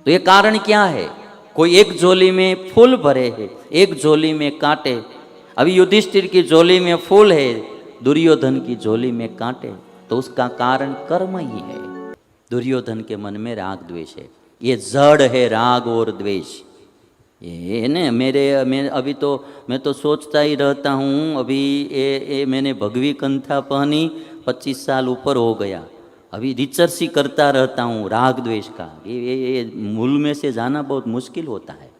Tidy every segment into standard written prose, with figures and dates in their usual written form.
तो ये कारण क्या है? कोई एक झोली में फूल भरे है, एक झोली में कांटे। अभी युधिष्ठिर की झोली में फूल है, दुर्योधन की झोली में कांटे, तो उसका कारण कर्म ही है। दुर्योधन के मन में राग द्वेष है, ये जड़ है राग और द्वेष। ये ने मैं अभी तो मैं तो सोचता ही रहता हूँ। अभी ये मैंने भगवी कंथा पहनी, 25 साल ऊपर हो गया, अभी रिसर्च ही करता रहता हूँ राग द्वेष का। ये मूल में से जाना बहुत मुश्किल होता है।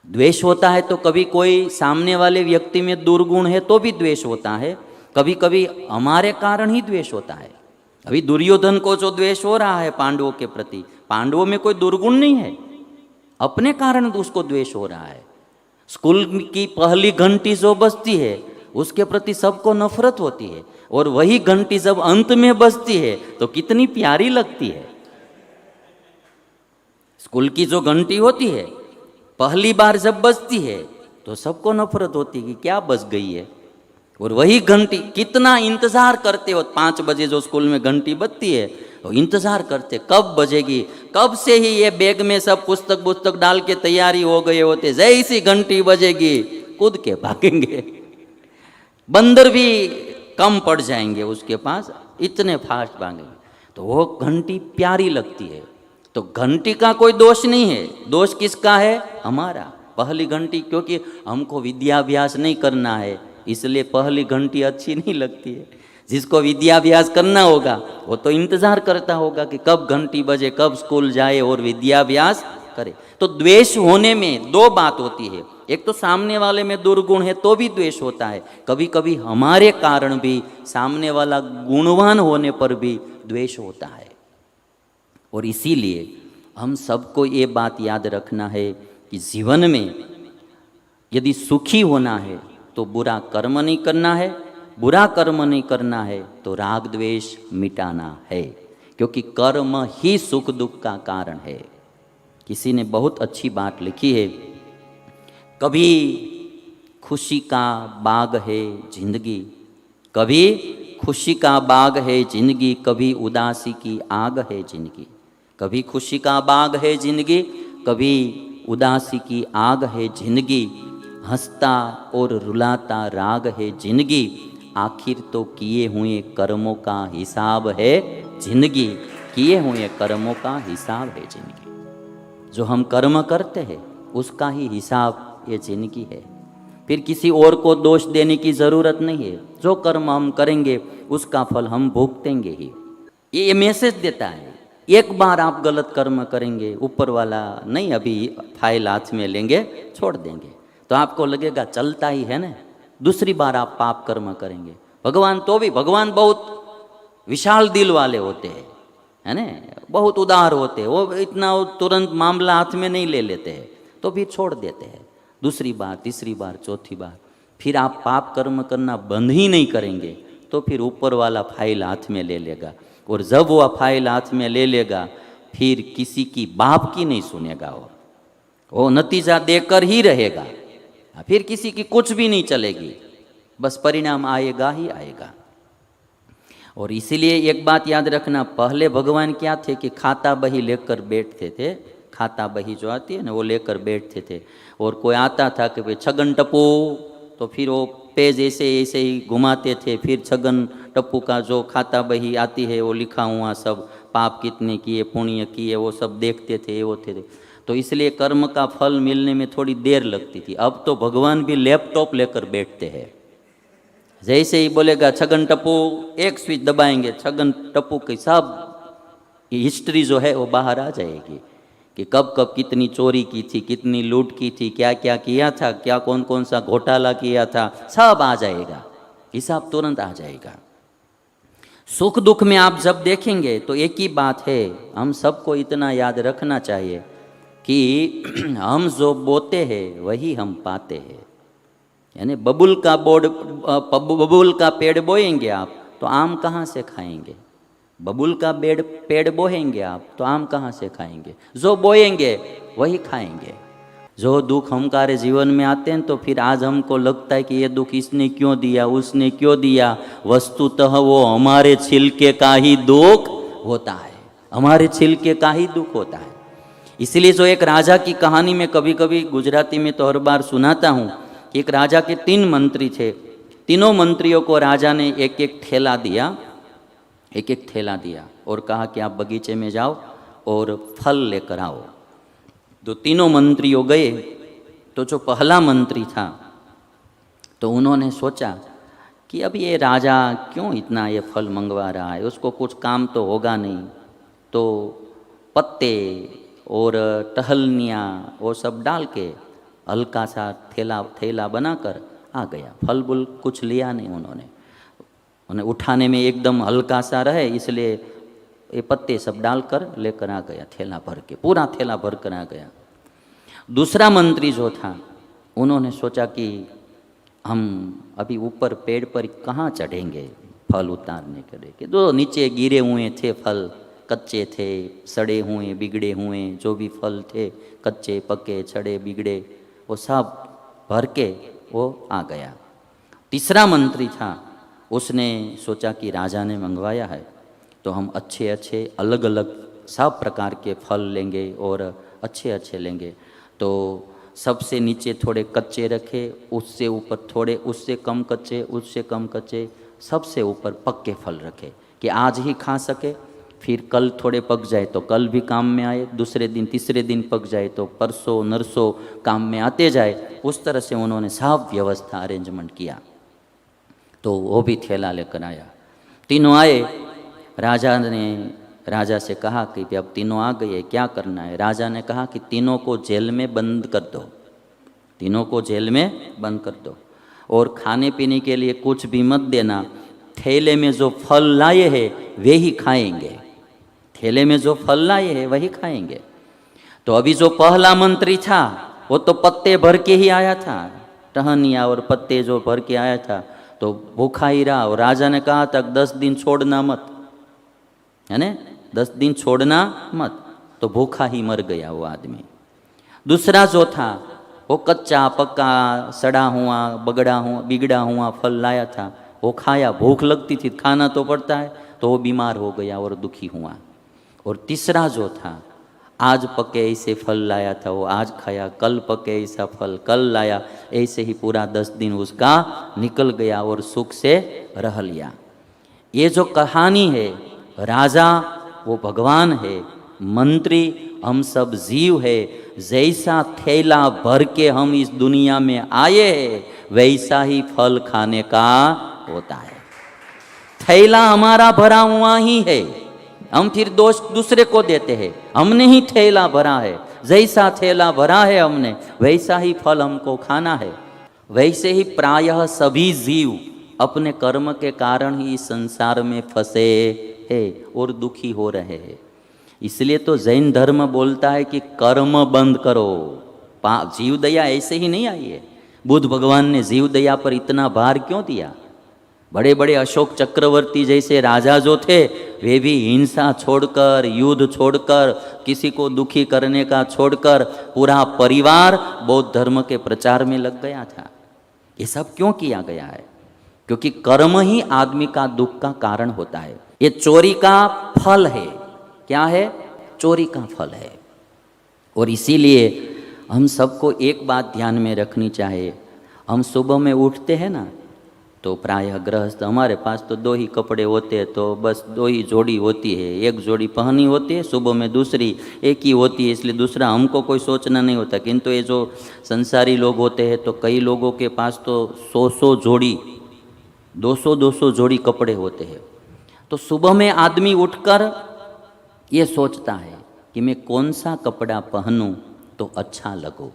द्वेष होता है तो कभी कोई सामने वाले व्यक्ति में दुर्गुण है तो भी द्वेष होता है, कभी कभी हमारे कारण ही द्वेष होता है। अभी दुर्योधन को जो द्वेष हो रहा है पांडवों के प्रति, पांडवों में कोई दुर्गुण नहीं है, अपने कारण उसको द्वेष हो रहा है। स्कूल की पहली घंटी जो बजती है उसके प्रति सबको नफरत होती है, और वही घंटी जब अंत में बजती है तो कितनी प्यारी लगती है। स्कूल की जो घंटी होती है पहली बार जब बजती है तो सबको नफरत होती है कि क्या बज गई है, और वही घंटी कितना इंतजार करते हो। 5 बजे जो स्कूल में घंटी बजती है तो इंतजार करते कब बजेगी, कब से ही ये बैग में सब पुस्तक डाल के तैयारी हो गए होते, जैसी घंटी बजेगी कूद के भागेंगे। बंदर भी कम पड़ जाएंगे उसके पास, इतने फास्ट भागेंगे। तो वो घंटी प्यारी लगती है। तो घंटी का कोई दोष नहीं है, दोष किसका है? हमारा। पहली घंटी, क्योंकि हमको विद्याभ्यास नहीं करना है इसलिए पहली घंटी अच्छी नहीं लगती है। जिसको विद्याभ्यास करना होगा वो तो इंतजार करता होगा कि कब घंटी बजे, कब स्कूल जाए और विद्याभ्यास करे। तो द्वेष होने में 2 बात होती है, एक तो सामने वाले में दुर्गुण है तो भी द्वेष होता है, कभी कभी हमारे कारण भी सामने वाला गुणवान होने पर भी द्वेष होता है। और इसीलिए हम सबको ये बात याद रखना है कि जीवन में यदि सुखी होना है तो बुरा कर्म नहीं करना है, बुरा कर्म नहीं करना है तो राग द्वेष मिटाना है, क्योंकि कर्म ही सुख दुख का कारण है। किसी ने बहुत अच्छी बात लिखी है, कभी खुशी का बाग है जिंदगी, कभी खुशी का बाग है जिंदगी, कभी उदासी की आग है जिंदगी। कभी खुशी का बाग है जिंदगी, कभी उदासी की आग है जिंदगी, हंसता और रुलाता राग है जिंदगी, आखिर तो किए हुए कर्मों का हिसाब है जिंदगी, किए हुए कर्मों का हिसाब है जिंदगी। जो हम कर्म करते हैं उसका ही हिसाब ये जिंदगी है। फिर किसी और को दोष देने की ज़रूरत नहीं है, जो कर्म हम करेंगे उसका फल हम भुगतेंगे ही। ये मैसेज देता है, एक बार आप गलत कर्म करेंगे ऊपर वाला नहीं अभी फाइल हाथ में लेंगे छोड़ देंगे, तो आपको लगेगा चलता ही है ना। दूसरी बार आप पाप कर्म करेंगे, भगवान तो भी, भगवान बहुत विशाल दिल वाले होते हैं, है ना, बहुत उदार होते हैं, वो इतना तुरंत मामला हाथ में नहीं ले लेते हैं, तो भी छोड़ देते हैं। दूसरी बार, तीसरी बार, चौथी बार फिर आप पाप कर्म करना बंद ही नहीं करेंगे तो फिर ऊपर वाला फाइल हाथ में ले लेगा, और जब वह फाइल हाथ में ले लेगा फिर किसी की बाप की नहीं सुनेगा, वो नतीजा देकर ही रहेगा, फिर किसी की कुछ भी नहीं चलेगी, बस परिणाम आएगा ही आएगा। और इसीलिए एक बात याद रखना, पहले भगवान क्या थे कि खाता बही लेकर बैठते थे, खाता बही जो आती है ना वो लेकर बैठते थे, और कोई आता था कि भाई छगन टप्पू, तो फिर वो पेज ऐसे ऐसे ही घुमाते थे, फिर छगन टप्पू का जो खाता बही आती है वो लिखा हुआ सब पाप कितने किए पुण्य किए वो सब देखते थे, वो थे। तो इसलिए कर्म का फल मिलने में थोड़ी देर लगती थी। अब तो भगवान भी लैपटॉप लेकर बैठते हैं, जैसे ही बोलेगा छगन टप्पू, एक स्विच दबाएंगे, छगन टप्पू की सब हिस्ट्री जो है वो बाहर आ जाएगी कि कब कब कितनी चोरी की थी, कितनी लूट की थी, क्या क्या किया था, क्या कौन कौन सा घोटाला किया था, सब आ जाएगा, हिसाब तुरंत आ जाएगा। सुख दुख में आप जब देखेंगे तो एक ही बात है, हम सबको इतना याद रखना चाहिए कि हम जो बोते हैं वही हम पाते हैं। यानी बबूल का पेड़ बोएंगे आप तो आम कहाँ से खाएंगे, बबूल का पेड़ बोएंगे आप तो आम कहाँ से खाएंगे, जो बोएंगे वही खाएंगे। जो दुख हमारे जीवन में आते हैं तो फिर आज हमको लगता है कि ये दुख इसने क्यों दिया, उसने क्यों दिया, वस्तुतः वो हमारे छिलके का ही दुख होता है, हमारे छिलके का ही दुख होता है। इसलिए जो एक राजा की कहानी में कभी कभी गुजराती में तो हर बार सुनाता हूँ कि एक राजा के 3 मंत्री थे। तीनों मंत्रियों को राजा ने एक एक ठेला दिया और कहा कि आप बगीचे में जाओ और फल लेकर आओ। तो तीनों मंत्रियों गए। तो जो पहला मंत्री था तो उन्होंने सोचा कि अब ये राजा क्यों इतना ये फल मंगवा रहा है, उसको कुछ काम तो होगा नहीं। तो पत्ते और टहलनियाँ वो सब डाल के हल्का सा थैला बनाकर आ गया। फल बुल कुछ लिया नहीं उन्हें उठाने में एकदम हल्का सा रहे, इसलिए ये पत्ते सब डालकर लेकर आ गया, थैला भर के, पूरा थैला भर कर आ गया। दूसरा मंत्री जो था उन्होंने सोचा कि हम अभी ऊपर पेड़ पर कहाँ चढ़ेंगे फल उतारने के लिए, कि जो नीचे गिरे हुए थे फल, कच्चे थे, सड़े हुए, बिगड़े हुए, जो भी फल थे, कच्चे पके सड़े बिगड़े, वो सब भर के वो आ गया। तीसरा मंत्री था, उसने सोचा कि राजा ने मंगवाया है तो हम अच्छे अच्छे अलग अलग सब प्रकार के फल लेंगे और अच्छे अच्छे लेंगे। तो सबसे नीचे थोड़े कच्चे रखे, उससे ऊपर थोड़े, उससे कम कच्चे, उससे कम कच्चे, सबसे ऊपर पक्के फल रखे कि आज ही खा सके, फिर कल थोड़े पक जाए तो कल भी काम में आए, दूसरे दिन तीसरे दिन पक जाए तो परसों नरसों काम में आते जाए। उस तरह से उन्होंने सब व्यवस्था अरेंजमेंट किया। तो वो भी थैला लेकर आया। तीनों आए। राजा ने राजा से कहा कि अब तीनों आ गए, क्या करना है। राजा ने कहा कि तीनों को जेल में बंद कर दो, तीनों को जेल में बंद कर दो और खाने पीने के लिए कुछ भी मत देना। थैले में जो फल लाए हैं वे ही खाएंगे, थैले में जो फल लाए हैं वही खाएंगे। तो अभी जो पहला मंत्री था वो तो पत्ते भर के ही आया था, टहनिया और पत्ते जो भर के आया था, तो भूखा ही रहा। और राजा ने कहा था 10 दिन छोड़ना मत, है ना, 10 दिन छोड़ना मत, तो भूखा ही मर गया वो आदमी। दूसरा जो था वो कच्चा पक्का सड़ा हुआ बिगड़ा हुआ फल लाया था, वो खाया, भूख लगती थी, खाना तो पड़ता है, तो वो बीमार हो गया और दुखी हुआ। और तीसरा जो था, आज पके ऐसे फल लाया था, वो आज खाया, कल पके ऐसा फल कल लाया, ऐसे ही पूरा 10 दिन उसका निकल गया और सुख से रह लिया। ये जो कहानी है, राजा वो भगवान है, मंत्री हम सब जीव है। जैसा थैला भर के हम इस दुनिया में आए हैं वैसा ही फल खाने का होता है। थैला हमारा भरा हुआ ही है, हम फिर दोष दूसरे को देते हैं, हमने ही थैला भरा है, जैसा थैला भरा है हमने वैसा ही फल हमको खाना है। वैसे ही प्रायः सभी जीव अपने कर्म के कारण ही संसार में फंसे हैं और दुखी हो रहे हैं। इसलिए तो जैन धर्म बोलता है कि कर्म बंद करो। जीव दया ऐसे ही नहीं आई है। बुद्ध भगवान ने जीव दया पर इतना भार क्यों दिया। बड़े बड़े अशोक चक्रवर्ती जैसे राजा जो थे वे भी हिंसा छोड़कर, युद्ध छोड़कर, किसी को दुखी करने का छोड़कर पूरा परिवार बौद्ध धर्म के प्रचार में लग गया था। ये सब क्यों किया गया है? क्योंकि कर्म ही आदमी का दुख का कारण होता है। ये चोरी का फल है। क्या है? चोरी का फल है। और इसीलिए हम सबको एक बात ध्यान में रखनी चाहिए। हम सुबह में उठते हैं ना, तो प्रायः गृहस्थ, हमारे पास तो 2 ही कपड़े होते हैं, तो बस 2 ही जोड़ी होती है। एक जोड़ी पहनी होती है, सुबह में दूसरी एक ही होती है, इसलिए दूसरा हमको कोई सोचना नहीं होता। किंतु ये जो संसारी लोग होते हैं तो कई लोगों के पास तो 100 जोड़ी, 200 जोड़ी कपड़े होते हैं। तो सुबह में आदमी उठकर ये सोचता है कि मैं कौन सा कपड़ा पहनूं तो अच्छा लगूं।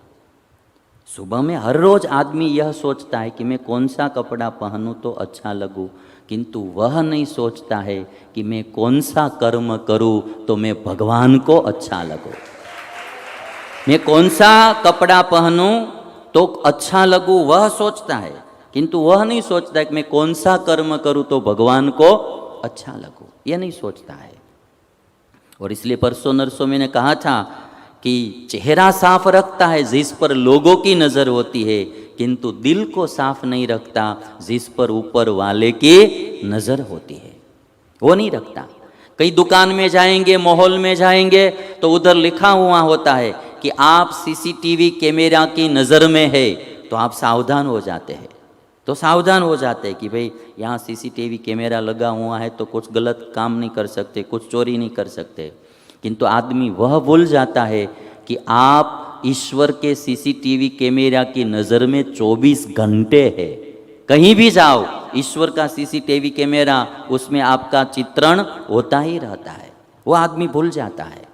सुबह में हर रोज आदमी यह सोचता है कि मैं कौन सा कपड़ा पहनूं तो अच्छा लगूं, किंतु वह नहीं सोचता है कि मैं कौन सा कर्म करूं तो मैं भगवान को अच्छा लगूं। मैं कौन सा कपड़ा पहनूं तो अच्छा लगूं वह सोचता है, किंतु वह नहीं सोचता है कि मैं कौन सा कर्म करूं तो भगवान को अच्छा लगूं। यह नहीं सोचता है। और इसलिए परसों नरसों मैंने कहा था कि चेहरा साफ रखता है जिस पर लोगों की नज़र होती है, किंतु दिल को साफ नहीं रखता जिस पर ऊपर वाले की नज़र होती है, वो नहीं रखता। कई दुकान में जाएंगे, मॉल में जाएंगे तो उधर लिखा हुआ होता है कि आप सीसीटीवी कैमरा की नज़र में है, तो आप सावधान हो जाते हैं। तो सावधान हो जाते हैं कि भाई यहाँ सीसीटीवी कैमरा लगा हुआ है तो कुछ गलत काम नहीं कर सकते, कुछ चोरी नहीं कर सकते। किंतु आदमी वह भूल जाता है कि आप ईश्वर के सीसीटीवी कैमरा की नज़र में 24 घंटे है। कहीं भी जाओ, ईश्वर का सीसीटीवी कैमरा, उसमें आपका चित्रण होता ही रहता है। वो आदमी भूल जाता है।